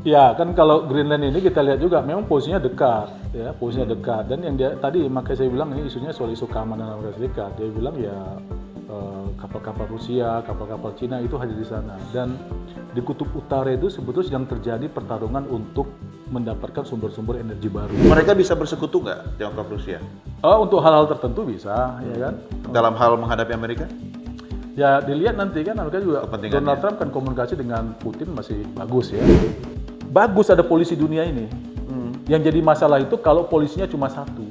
Ya, kan kalau Greenland ini kita lihat juga memang posisinya dekat, ya, posisinya dekat. Dan yang dia tadi makanya saya bilang ini isunya soal isu keamanan Amerika Serikat. Dia bilang ya kapal-kapal Rusia, kapal-kapal Cina itu hadir di sana. Dan di kutub utara itu sebetulnya sedang terjadi pertarungan untuk mendapatkan sumber-sumber energi baru. Mereka bisa bersekutu nggak Tiongkok Rusia Untuk hal-hal tertentu bisa, ya kan? dalam hal menghadapi Amerika? Ya dilihat nanti kan Amerika juga Kepentingannya. Donald Trump kan komunikasi dengan Putin masih bagus ya. Bagus ada polisi dunia ini. Yang jadi masalah itu kalau polisinya cuma satu.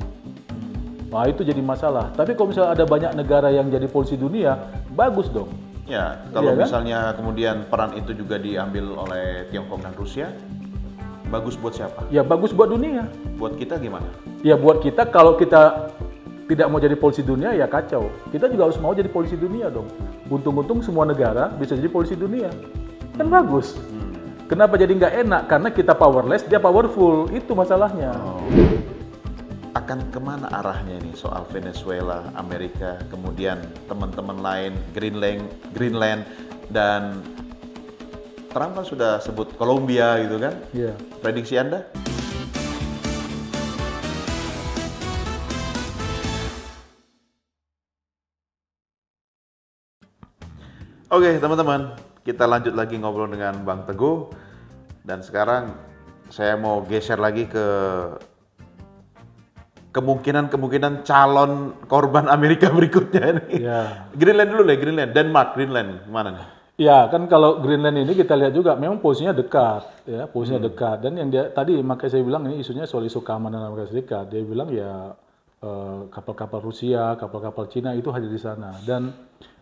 Nah itu jadi masalah. Tapi kalau misalnya ada banyak negara yang jadi polisi dunia, bagus dong. Ya, kalau Iya kan? misalnya kemudian peran itu juga diambil oleh Tiongkok dan Rusia, bagus buat siapa? Ya bagus buat dunia. Buat kita gimana? Ya buat kita kalau kita tidak mau jadi polisi dunia ya kacau. Kita juga harus mau jadi polisi dunia dong. Untung-untung semua negara bisa jadi polisi dunia. Kan bagus. Kenapa jadi nggak enak? Karena kita powerless, dia powerful. Itu masalahnya. Akan kemana arahnya ini soal Venezuela, Amerika, kemudian teman-teman lain, Greenland, dan Trump kan sudah sebut Kolombia gitu kan? Iya. Prediksi Anda? Oke teman-teman, kita lanjut lagi ngobrol dengan Bang Teguh. Dan sekarang saya mau geser lagi ke kemungkinan calon korban Amerika berikutnya nih. Ya. Greenland dulu deh, Greenland, mana nih? Ya, kan kalau Greenland ini kita lihat juga memang posisinya dekat, ya, posisinya dekat. Dan yang dia tadi makanya saya bilang ini isunya soal isu keamanan Amerika Serikat. Dia bilang ya kapal-kapal Rusia, kapal-kapal Cina itu hadir di sana. Dan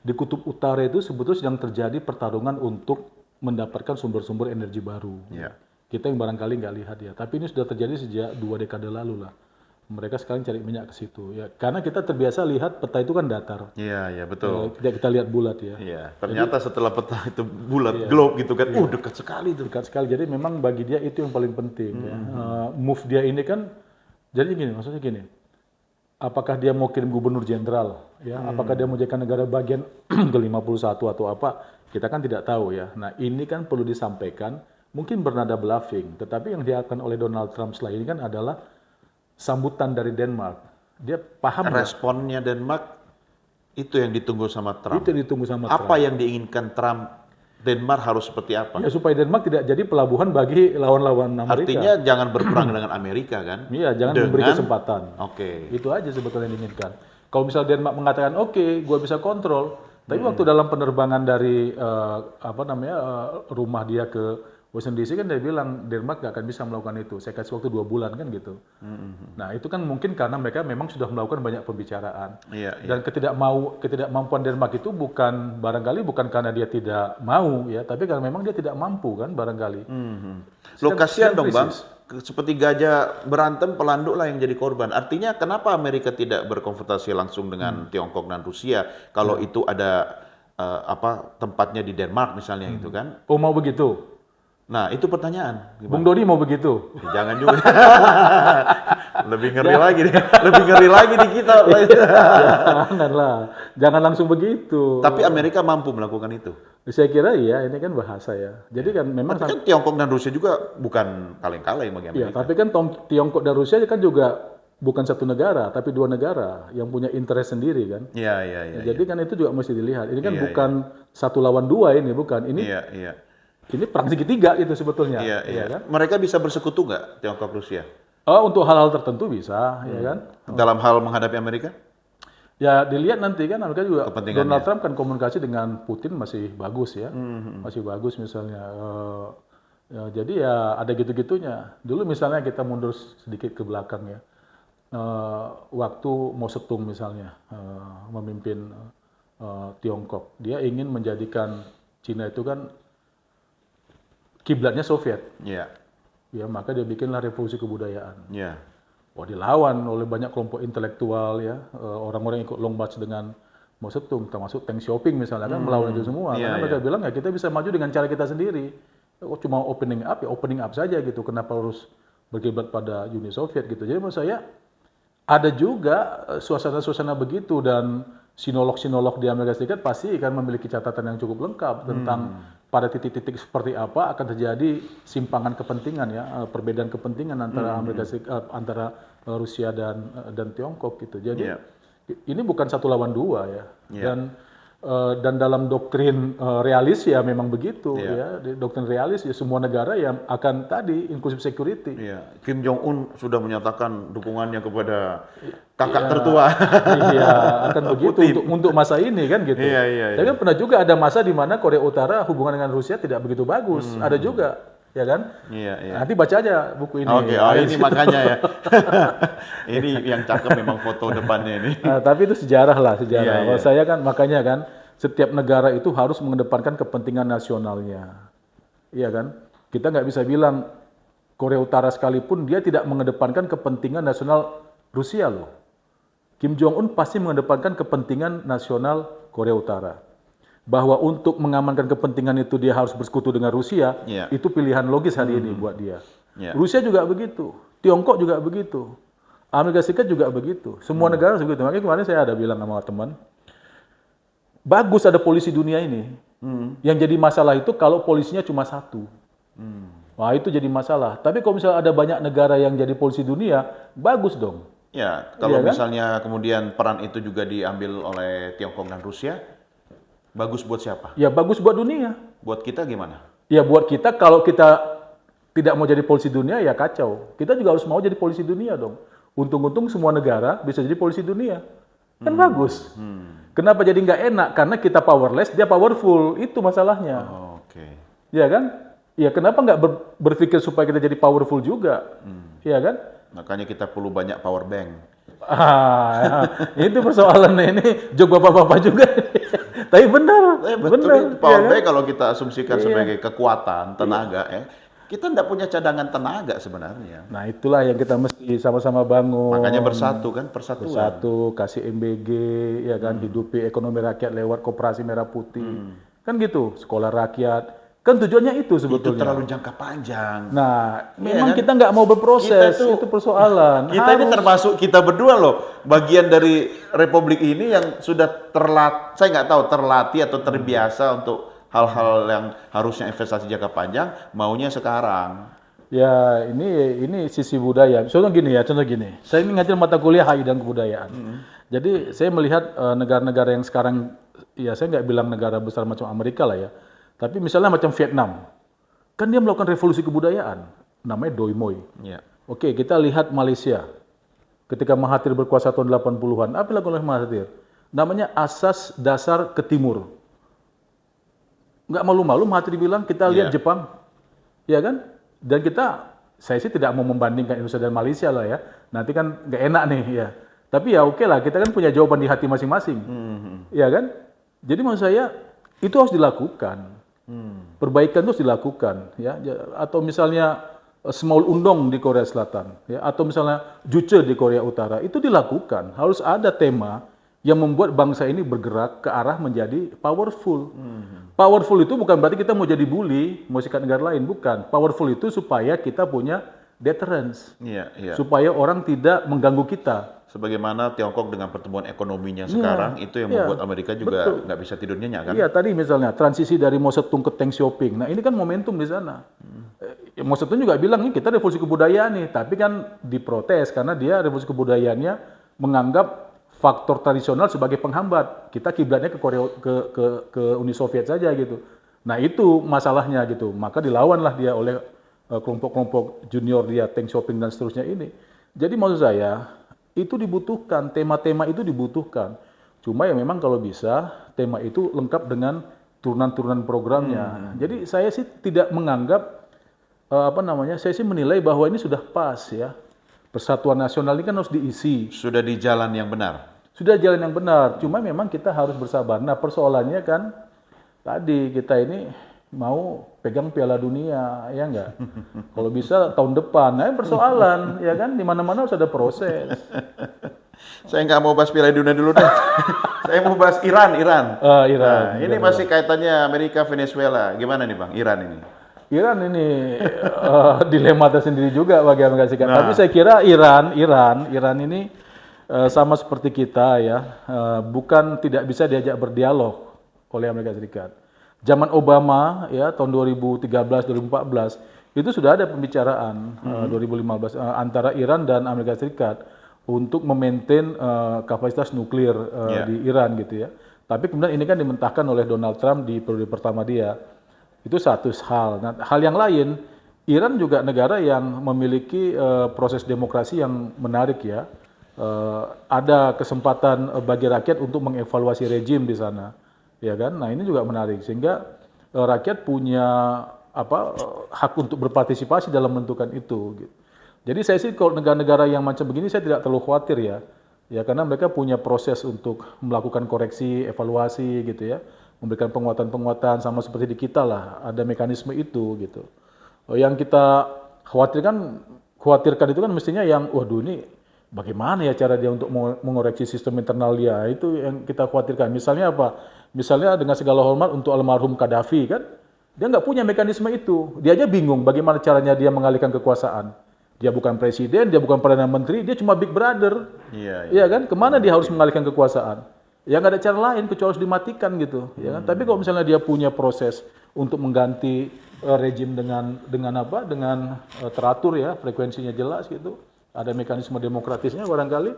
di kutub utara itu sebetulnya sedang terjadi pertarungan untuk mendapatkan sumber-sumber energi baru. Ya. Kita yang barangkali nggak lihat ya, tapi ini sudah terjadi sejak 2 dekade lalu lah. Mereka sekarang cari minyak ke situ ya, karena kita terbiasa lihat peta itu kan datar. Iya, betul. Tidak kita lihat bulat ya. Iya, ternyata setelah peta itu bulat, globe gitu kan, dekat sekali tuh. Dekat sekali. Jadi memang bagi dia itu yang paling penting. Ya. Move dia ini kan, jadi gini, maksudnya gini. Apakah dia mau kirim gubernur jenderal? Ya, apakah dia mau jadikan negara bagian ke-51 atau apa? Kita kan tidak tahu ya. Nah ini kan perlu disampaikan, mungkin bernada bluffing. Tetapi yang diakan oleh Donald Trump setelah ini kan adalah sambutan dari Denmark. Dia paham nggak? Responnya Denmark itu yang ditunggu sama Trump. Itu ditunggu sama Apa Trump. yang diinginkan Trump? Denmark harus seperti apa? Ya, supaya Denmark tidak jadi pelabuhan bagi lawan-lawan Amerika. Artinya jangan berperang dengan Amerika kan? Iya, jangan memberi kesempatan. Oke. Itu aja sebetulnya yang diinginkan. Kalau misal Denmark mengatakan oke, gue bisa kontrol, tapi waktu dalam penerbangan dari rumah dia ke Washington DC kan dia bilang Denmark gak akan bisa melakukan itu. Saya kasih waktu 2 bulan kan gitu. Nah itu kan mungkin karena mereka memang sudah melakukan banyak pembicaraan. Iya. Dan ketidakmampuan Denmark itu barangkali bukan karena dia tidak mau ya, tapi karena memang dia tidak mampu kan barangkali. Lo kasihan dong Bang, krisis. seperti gajah berantem pelanduk lah yang jadi korban. Artinya kenapa Amerika tidak berkonfrontasi langsung dengan Tiongkok dan Rusia kalau itu ada tempatnya di Denmark misalnya gitu kan? Oh mau begitu? Nah itu pertanyaan. Bung Doni mau begitu? Jangan juga. Lebih ngeri lagi nih. Lebih ngeri lagi di kita. Janganlah, jangan langsung begitu. Tapi Amerika mampu melakukan itu. Saya kira iya, ini kan bahasa ya. Jadi kan memang Tapi kan Tiongkok dan Rusia juga bukan kaleng-kaleng bagi ya, Amerika. tapi kan Tiongkok dan Rusia kan juga bukan satu negara, tapi 2 negara yang punya interest sendiri kan. Iya. Jadi kan itu juga mesti dilihat. Ini kan Iya, bukan 1 lawan 2 ini, bukan. Iya. Ini perang segitiga itu sebetulnya. Iya. Kan? Mereka bisa bersekutu nggak Tiongkok Rusia? Untuk hal-hal tertentu bisa, ya kan. Dalam hal menghadapi Amerika? Ya dilihat nanti kan Amerika juga Kepentingannya. Donald Trump kan komunikasi dengan Putin masih bagus ya, masih bagus misalnya. Jadi ya ada gitu-gitunya. Dulu misalnya kita mundur sedikit ke belakang ya, waktu Mao Zedong misalnya memimpin Tiongkok, dia ingin menjadikan Cina itu kan kiblatnya Soviet, Iya. ya maka dia bikinlah revolusi kebudayaan. Iya. Wah dilawan oleh banyak kelompok intelektual ya, orang-orang yang ikut long march dengan Mao Zedong, termasuk Deng Xiaoping misalnya kan melawan itu semua. Iya, Karena mereka bilang ya kita bisa maju dengan cara kita sendiri. Cuma opening up saja gitu. Kenapa harus berkiblat pada Uni Soviet gitu. Jadi menurut saya ada juga suasana-suasana begitu dan sinolog-sinolog di Amerika Serikat pasti akan memiliki catatan yang cukup lengkap tentang pada titik-titik seperti apa akan terjadi simpangan kepentingan ya, perbedaan kepentingan antara Amerika Serikat, antara Rusia dan Tiongkok gitu. Jadi ini bukan 1 lawan 2 ya. Dan dalam doktrin realis ya memang begitu ya. Di doktrin realis ya semua negara yang akan tadi inclusive security. Kim Jong Un sudah menyatakan dukungannya kepada kakak tertua. Iya, akan begitu untuk masa ini kan gitu. Tapi kan pernah juga ada masa di mana Korea Utara hubungan dengan Rusia tidak begitu bagus. Ada juga, ya kan? Nanti baca aja buku ini. Oke, ini makanya ya. Ini yang cakep memang foto depannya ini. Tapi itu sejarah lah, sejarah. Kalau saya kan makanya kan setiap negara itu harus mengedepankan kepentingan nasionalnya. Iya kan? Kita nggak bisa bilang Korea Utara sekalipun dia tidak mengedepankan kepentingan nasional Rusia loh. Kim Jong Un pasti mengedepankan kepentingan nasional Korea Utara. Bahwa untuk mengamankan kepentingan itu dia harus bersekutu dengan Rusia, itu pilihan logis hari ini buat dia. Rusia juga begitu, Tiongkok juga begitu, Amerika Serikat juga begitu, semua negara begitu. Makanya kemarin saya ada bilang sama teman, bagus ada polisi dunia ini. Yang jadi masalah itu kalau polisinya cuma satu. Wah itu jadi masalah. Tapi kalau misalnya ada banyak negara yang jadi polisi dunia, bagus dong. Ya, kalau misalnya kemudian peran itu juga diambil oleh Tiongkok dan Rusia, bagus buat siapa? Ya bagus buat dunia. Buat kita gimana? Ya buat kita kalau kita tidak mau jadi polisi dunia ya kacau. Kita juga harus mau jadi polisi dunia dong. Untung-untung semua negara bisa jadi polisi dunia. Kan bagus. Kenapa jadi nggak enak? Karena kita powerless, dia powerful. Itu masalahnya. Ya kan? Ya kenapa nggak berpikir supaya kita jadi powerful juga? Ya kan? Makanya kita perlu banyak power bank. Itu persoalannya ini jok bapak-bapak juga. Tapi benar, benar. Power bank kalau kita asumsikan sebagai kekuatan, tenaga, kita tidak punya cadangan tenaga sebenarnya. Nah itulah yang kita mesti sama-sama bangun. Makanya bersatu kan, persatuan. Bersatu, kasih MBG, ya kan, hidupi ekonomi rakyat lewat Koperasi Merah Putih. Kan gitu, sekolah rakyat. Kan tujuannya itu sebetulnya. Itu terlalu jangka panjang. Nah, memang kita nggak mau berproses, itu persoalan. Kita ini termasuk kita berdua loh, bagian dari Republik ini yang sudah saya nggak tahu terlatih atau terbiasa untuk hal-hal yang harusnya investasi jangka panjang, maunya sekarang. Ya, ini sisi budaya. Contoh gini. Saya ini ngajar mata kuliah HI dan kebudayaan. Jadi saya melihat negara-negara yang sekarang, ya saya nggak bilang negara besar macam Amerika lah ya. Tapi misalnya macam Vietnam, kan dia melakukan revolusi kebudayaan, namanya Doi Moi. Oke, kita lihat Malaysia. Ketika Mahathir berkuasa tahun 80-an, apa yang dilakukan oleh Mahathir? Namanya Asas Dasar ke Timur. Nggak malu-malu Mahathir bilang, kita lihat Jepang. Ya kan? Dan saya sih tidak mau membandingkan Indonesia dan Malaysia lah ya. Nanti kan nggak enak nih ya. Tapi ya oke lah, kita kan punya jawaban di hati masing-masing. Ya kan? Jadi maksud saya, itu harus dilakukan. Perbaikan itu harus dilakukan, ya. Atau misalnya Small Undong di Korea Selatan, ya. Atau misalnya Juche di Korea Utara, itu dilakukan. Harus ada tema yang membuat bangsa ini bergerak ke arah menjadi powerful. Powerful itu bukan berarti kita mau jadi bully, mau sikat negara lain, bukan. Powerful itu supaya kita punya deterrence, supaya orang tidak mengganggu kita. Sebagaimana Tiongkok dengan pertumbuhan ekonominya sekarang, itu yang membuat Amerika juga nggak bisa tidur nyenyak kan? Iya, tadi misalnya transisi dari Mao Zedong ke Deng Xiaoping. Nah ini kan momentum di sana. Mao Zedong juga bilang, nih kita revolusi kebudayaan nih. Tapi kan diprotes karena dia revolusi kebudayaannya menganggap faktor tradisional sebagai penghambat. Kita kiblatnya ke Korea, ke Uni Soviet saja gitu. Nah itu masalahnya gitu. Maka dilawanlah dia oleh kelompok-kelompok junior dia, Deng Xiaoping dan seterusnya ini. Jadi maksud saya, itu dibutuhkan, tema-tema itu dibutuhkan. Cuma ya memang kalau bisa, tema itu lengkap dengan turunan-turunan programnya. Jadi saya sih tidak menganggap, saya sih menilai bahwa ini sudah pas ya. Persatuan nasional ini kan harus diisi. Sudah di jalan yang benar? Sudah jalan yang benar, cuma memang kita harus bersabar. Nah persoalannya kan, tadi kita ini mau pegang Piala Dunia, ya enggak? Kalau bisa tahun depan, nah persoalan, ya kan? Di mana-mana harus ada proses. Saya nggak mau bahas Piala Dunia dulu deh. Saya mau bahas Iran. Iran. Nah, ini masih kaitannya Amerika Venezuela. Gimana nih Bang, Iran ini? Iran ini dilema tersendiri juga bagi Amerika Serikat. Tapi saya kira Iran ini sama seperti kita ya, bukan tidak bisa diajak berdialog oleh Amerika Serikat. Zaman Obama ya tahun 2013-2014 itu sudah ada pembicaraan 2015 antara Iran dan Amerika Serikat untuk memaintain kapasitas nuklir di Iran gitu ya. Tapi kemudian ini kan dimentahkan oleh Donald Trump di periode pertama dia. Itu satu hal. Nah, hal yang lain, Iran juga negara yang memiliki proses demokrasi yang menarik ya. Ada kesempatan bagi rakyat untuk mengevaluasi rejim di sana. Ya kan? Nah, ini juga menarik sehingga rakyat punya hak untuk berpartisipasi dalam menentukan itu. Gitu. Jadi saya sih kalau negara-negara yang macam begini saya tidak terlalu khawatir ya. Ya karena mereka punya proses untuk melakukan koreksi, evaluasi gitu ya. Memberikan penguatan-penguatan sama seperti di kita lah, ada mekanisme itu gitu. Yang kita khawatirkan itu kan mestinya yang waduh ini bagaimana ya cara dia untuk mengoreksi sistem internal dia, itu yang kita khawatirkan. Misalnya apa? Misalnya dengan segala hormat untuk almarhum Gaddafi kan, dia nggak punya mekanisme itu. Dia aja bingung bagaimana caranya dia mengalihkan kekuasaan. Dia bukan presiden, dia bukan perdana menteri, dia cuma big brother. Iya kan? Kemana dia harus mengalihkan kekuasaan? Ya nggak ada cara lain kecuali harus dimatikan gitu. Ya kan? Tapi kalau misalnya dia punya proses untuk mengganti rejim dengan teratur ya, frekuensinya jelas gitu. Ada mekanisme demokratisnya barangkali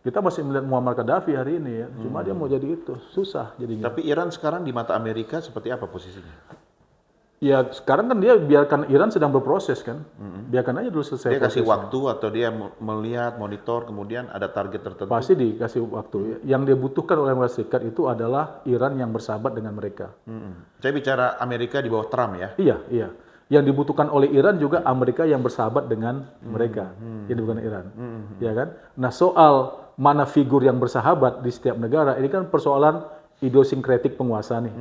kita masih melihat Muammar Gaddafi hari ini ya. Cuma dia mau jadi itu, susah jadinya. Tapi Iran sekarang di mata Amerika seperti apa posisinya? Ya sekarang kan dia biarkan Iran sedang berproses kan. Biarkan aja dulu selesai Dia kasih prosesnya. waktu atau dia melihat, monitor, kemudian ada target tertentu? Pasti dikasih waktu. Yang dia butuhkan oleh Amerika Serikat itu adalah Iran yang bersahabat dengan mereka. Saya bicara Amerika di bawah Trump ya? Iya, iya. Yang dibutuhkan oleh Iran juga Amerika yang bersahabat dengan mereka. Yang bukan Iran. Ya kan? Nah soal mana figur yang bersahabat di setiap negara, ini kan persoalan idiosinkretik penguasa nih.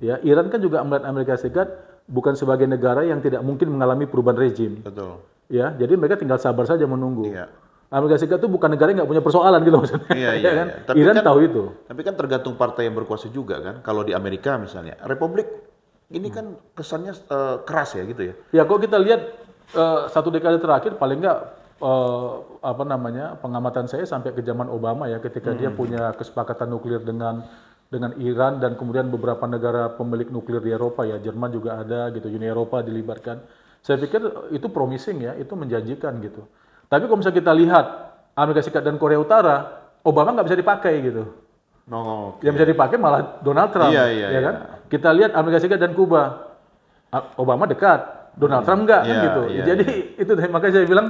Ya, Iran kan juga melihat Amerika Serikat bukan sebagai negara yang tidak mungkin mengalami perubahan rejim. Betul. Ya, jadi mereka tinggal sabar saja menunggu. Iya. Amerika Serikat itu bukan negara yang nggak punya persoalan gitu maksudnya. Iya, Ya kan? Tapi Iran kan, tahu itu. Tapi kan tergantung partai yang berkuasa juga kan. Kalau di Amerika misalnya, Republik ini kan kesannya keras ya gitu ya. Ya, kalau kita lihat satu dekade terakhir paling nggak pengamatan saya sampai ke zaman Obama ya, ketika dia punya kesepakatan nuklir dengan Iran dan kemudian beberapa negara pemilik nuklir di Eropa ya, Jerman juga ada gitu, Uni Eropa dilibatkan. Saya pikir itu promising ya, itu menjanjikan gitu. Tapi kalau misalnya kita lihat Amerika Serikat dan Korea Utara, Obama nggak bisa dipakai gitu. Yang bisa dipakai malah Donald Trump, ya kan? Kita lihat Amerika Serikat dan Kuba, Obama dekat, Donald Trump enggak kan gitu. Jadi itu makanya saya bilang,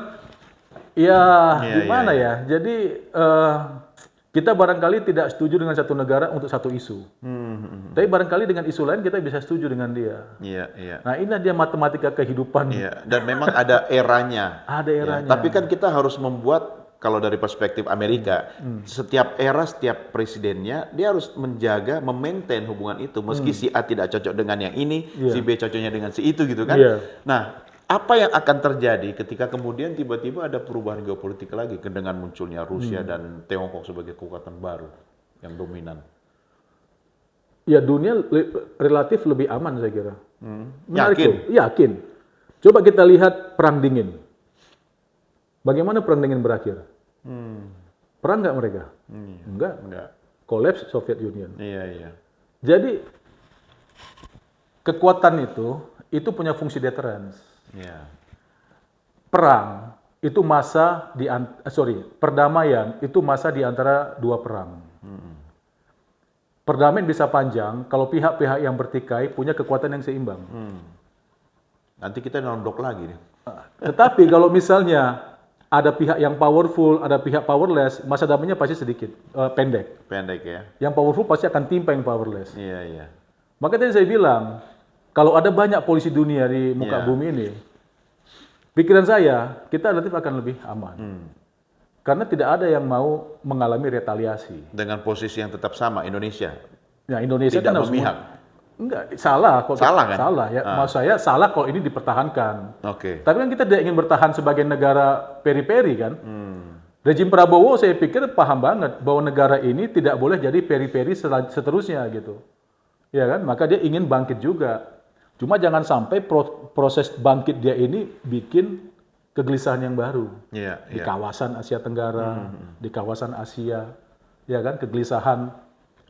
gimana ya? Jadi kita barangkali tidak setuju dengan satu negara untuk satu isu. Tapi barangkali dengan isu lain kita bisa setuju dengan dia. Nah ini dia matematika kehidupan. Dan memang ada eranya. Ada eranya. Tapi kan kita harus membuat, kalau dari perspektif Amerika, setiap era, setiap presidennya, dia harus menjaga, memaintain hubungan itu. Meski si A tidak cocok dengan yang ini, si B cocoknya dengan si itu gitu kan. Nah, apa yang akan terjadi ketika kemudian tiba-tiba ada perubahan geopolitik lagi dengan munculnya Rusia dan Tiongkok sebagai kekuatan baru yang dominan? Ya dunia relatif lebih aman saya kira. Yakin? Yakin. Coba kita lihat perang dingin. Bagaimana perang dingin berakhir? Perang nggak mereka? Enggak. Collapse Soviet Union. Jadi kekuatan itu punya fungsi deterrence. Perang itu perdamaian itu masa di antara dua perang. Perdamaian bisa panjang kalau pihak-pihak yang bertikai punya kekuatan yang seimbang. Nanti kita nondok lagi nih. Tetapi kalau misalnya ada pihak yang powerful, ada pihak powerless, masa damainya pasti sedikit, pendek. Pendek ya. Yang powerful pasti akan timpa yang powerless. Maka tadi saya bilang, kalau ada banyak polisi dunia di muka bumi ini, pikiran saya, kita relatif akan lebih aman. Karena tidak ada yang mau mengalami retaliasi. Dengan posisi yang tetap sama, Indonesia? Ya, Indonesia tidak kan memihak? Enggak, salah. Salah kan? Salah ya. Maksud saya salah kalau ini dipertahankan. Oke. Tapi kan kita tidak ingin bertahan sebagai negara peri-peri kan. Rejim Prabowo saya pikir paham banget bahwa negara ini tidak boleh jadi peri-peri seterusnya gitu. Ya kan? Maka dia ingin bangkit juga. Cuma jangan sampai proses bangkit dia ini bikin kegelisahan yang baru. Di kawasan Asia Tenggara, di kawasan Asia. Ya kan? Kegelisahan.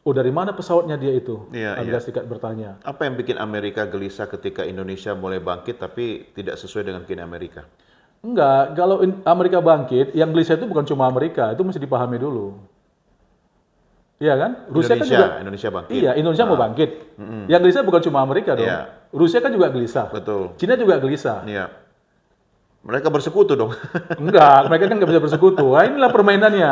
Oh, dari mana pesawatnya dia itu? Iya, Amerika iya. Serikat bertanya. Apa yang bikin Amerika gelisah ketika Indonesia mulai bangkit tapi tidak sesuai dengan keinginan Amerika? Enggak, kalau Amerika bangkit, yang gelisah itu bukan cuma Amerika, itu mesti dipahami dulu. Iya kan? Rusia kan juga, Indonesia bangkit. iya, Indonesia mau bangkit. Yang gelisah bukan cuma Amerika dong. Iya. Rusia kan juga gelisah. Betul. Cina juga gelisah. Iya. Mereka bersekutu dong. Enggak, mereka kan nggak bisa bersekutu. Nah, inilah permainannya.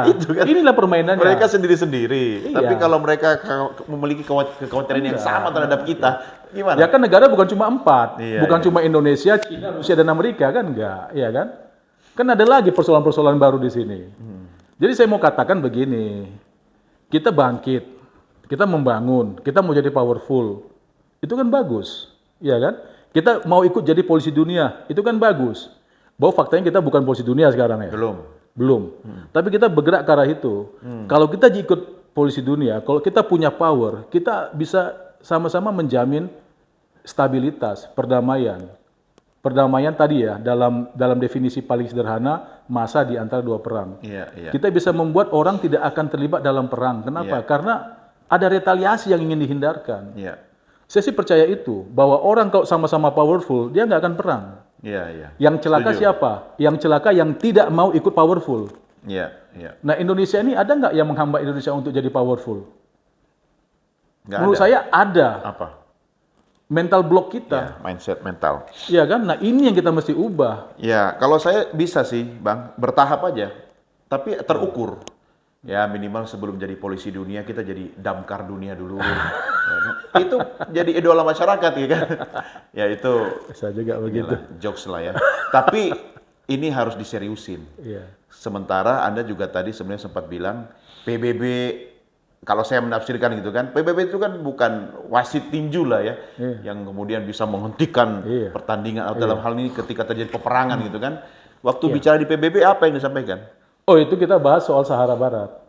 Inilah permainannya. Mereka sendiri-sendiri. Iya. Tapi kalau mereka memiliki kekhawatiran yang sama terhadap kita, gimana? Ya kan negara bukan cuma 4, Iya, bukan iya. cuma Indonesia, Cina, Rusia, dan Amerika kan enggak, ya kan? Kan ada lagi persoalan-persoalan baru di sini. Jadi saya mau katakan begini, kita bangkit, kita membangun, kita mau jadi powerful, itu kan bagus, ya kan? Kita mau ikut jadi polisi dunia, itu kan bagus. Bahwa faktanya kita bukan polisi dunia sekarang ya. Belum. Tapi kita bergerak ke arah itu. Kalau kita ikut polisi dunia, kalau kita punya power, kita bisa sama-sama menjamin stabilitas, perdamaian. Perdamaian tadi ya, dalam definisi paling sederhana, masa di antara dua perang. Iya, iya. Kita bisa membuat orang tidak akan terlibat dalam perang. Kenapa? Iya. Karena ada retaliasi yang ingin dihindarkan. Iya. Saya sih percaya itu, bahwa orang kalau sama-sama powerful, dia nggak akan perang. Iya, iya. Yang celaka Setuju. siapa? Yang celaka yang tidak mau ikut powerful. Iya, iya. Nah, Indonesia ini ada nggak yang menghambat Indonesia untuk jadi powerful? Nggak Menurut ada. saya ada. Apa? Mental block Ya, kita. mindset mental. Iya kan? Nah, ini yang kita mesti ubah. Ya, kalau saya bisa sih, Bang, bertahap aja. Tapi terukur. Ya, minimal sebelum jadi polisi dunia, kita jadi damkar dunia dulu. Ya kan? Itu jadi idola masyarakat, ya kan? Ya, itu Bisa juga begitu. inilah, jokes lah ya. Tapi ini harus diseriusin. Iya. Sementara Anda juga tadi sebenarnya sempat bilang, PBB, kalau saya menafsirkan gitu kan, PBB itu kan bukan wasit tinju lah ya, yang kemudian bisa menghentikan Iya. pertandingan, atau dalam hal ini ketika terjadi peperangan gitu kan. Waktu Iya. bicara di PBB, apa yang disampaikan? Oh, itu kita bahas soal Sahara Barat.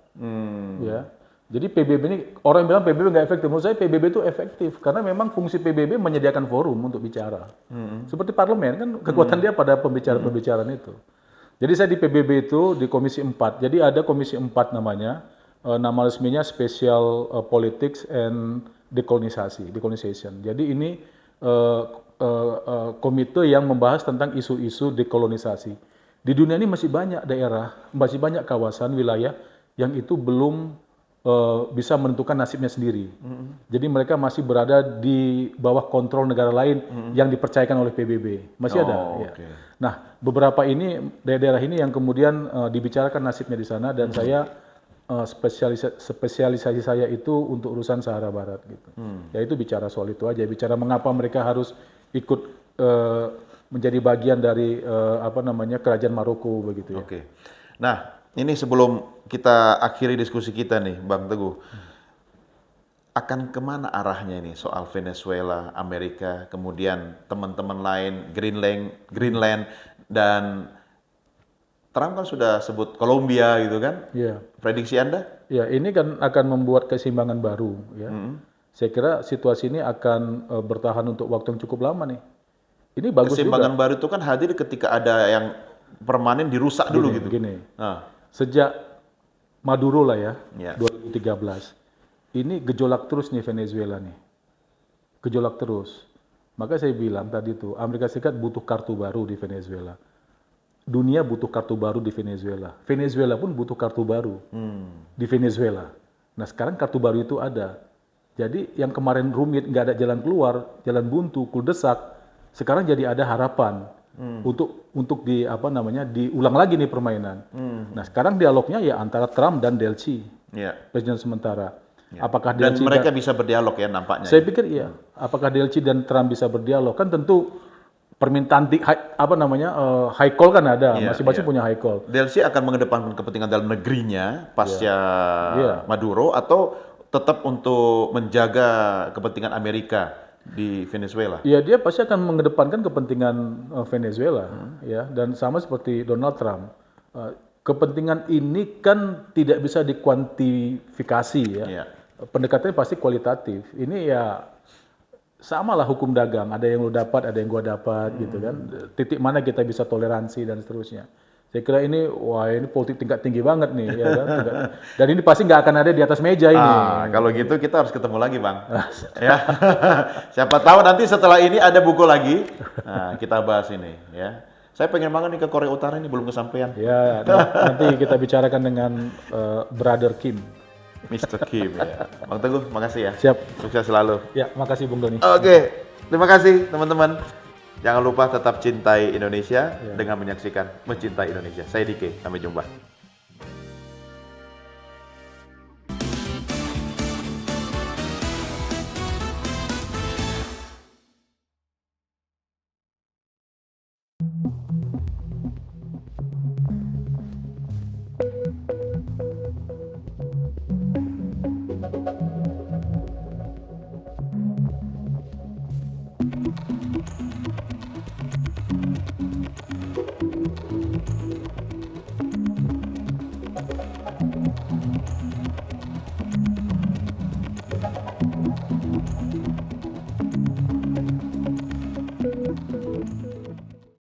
Ya. Jadi PBB ini, orang bilang PBB nggak efektif. Menurut saya PBB itu efektif. Karena memang fungsi PBB menyediakan forum untuk bicara. Seperti parlemen, kan kekuatan dia pada pembicaraan-pembicaraan itu. Jadi saya di PBB itu, di Komisi 4. Jadi ada Komisi 4 namanya. Nama resminya Special Politics and Decolonization. Jadi ini komite yang membahas tentang isu-isu dekolonisasi. Di dunia ini masih banyak daerah, masih banyak kawasan, wilayah yang itu belum bisa menentukan nasibnya sendiri. Jadi mereka masih berada di bawah kontrol negara lain yang dipercayakan oleh PBB. Masih ada. Ya. Oke. Nah, beberapa ini daerah-daerah ini yang kemudian dibicarakan nasibnya di sana, dan saya spesialisasi saya itu untuk urusan Sahara Barat gitu. Yaitu bicara soal itu aja, bicara mengapa mereka harus ikut menjadi bagian dari kerajaan Maroko begitu ya. Oke. Nah, ini sebelum kita akhiri diskusi kita nih, Bang Teguh. Akan kemana arahnya ini soal Venezuela, Amerika, kemudian teman-teman lain, Greenland, dan Trump kan sudah sebut Kolombia gitu kan? Iya. Prediksi Anda? Ya, ini kan akan membuat keseimbangan baru ya. Saya kira situasi ini akan bertahan untuk waktu yang cukup lama nih. Ini bagus Keseimbangan juga. baru itu kan hadir ketika ada yang permanen dirusak dulu gitu. Gini. Nah, Sejak Maduro lah ya, Ya. 2013. Ini gejolak terus nih Venezuela nih. Gejolak terus. Maka saya bilang tadi tuh, Amerika Serikat butuh kartu baru di Venezuela. Dunia butuh kartu baru di Venezuela. Venezuela pun butuh kartu baru di Venezuela. Nah, sekarang kartu baru itu ada. Jadi yang kemarin rumit, nggak ada jalan keluar, jalan buntu, kuldesak, sekarang jadi ada harapan untuk diulang lagi nih permainan. Nah, sekarang dialognya ya antara Trump dan Delcy, ya. presiden sementara. Apakah Dan Delcy mereka bisa berdialog ya nampaknya. saya pikir iya. Apakah Delcy dan Trump bisa berdialog? Kan tentu permintaan high call kan ada, Iya, masing-masing iya. punya high call. Delcy akan mengedepankan kepentingan dalam negerinya pasca Iya. Maduro, atau tetap untuk menjaga kepentingan Amerika di Venezuela? Ya, dia pasti akan mengedepankan kepentingan Venezuela, ya. Dan sama seperti Donald Trump, kepentingan ini kan tidak bisa dikuantifikasi, ya. Iya. Pendekatannya pasti kualitatif. Ini ya sama lah hukum dagang, ada yang lu dapat, ada yang gua dapat, gitu kan. Titik mana kita bisa toleransi dan seterusnya. Saya kira ini, wah ini politik tingkat tinggi banget nih, ya kan? Dan ini pasti nggak akan ada di atas meja ini. Kalau gitu kita harus ketemu lagi, Bang. Ya. Siapa tahu nanti setelah ini ada buku lagi. Nah, kita bahas ini, ya. Saya pengen banget nih ke Korea Utara ini, belum kesampaian. Ya, nanti kita bicarakan dengan Brother Kim. Mr. Kim ya. Bang Teguh, makasih ya. Siap. Sukses selalu. Ya, makasih Bung Doni. Oke, terima kasih teman-teman. Jangan lupa tetap cintai Indonesia dengan menyaksikan Mencintai Indonesia. Saya Dike, sampai jumpa.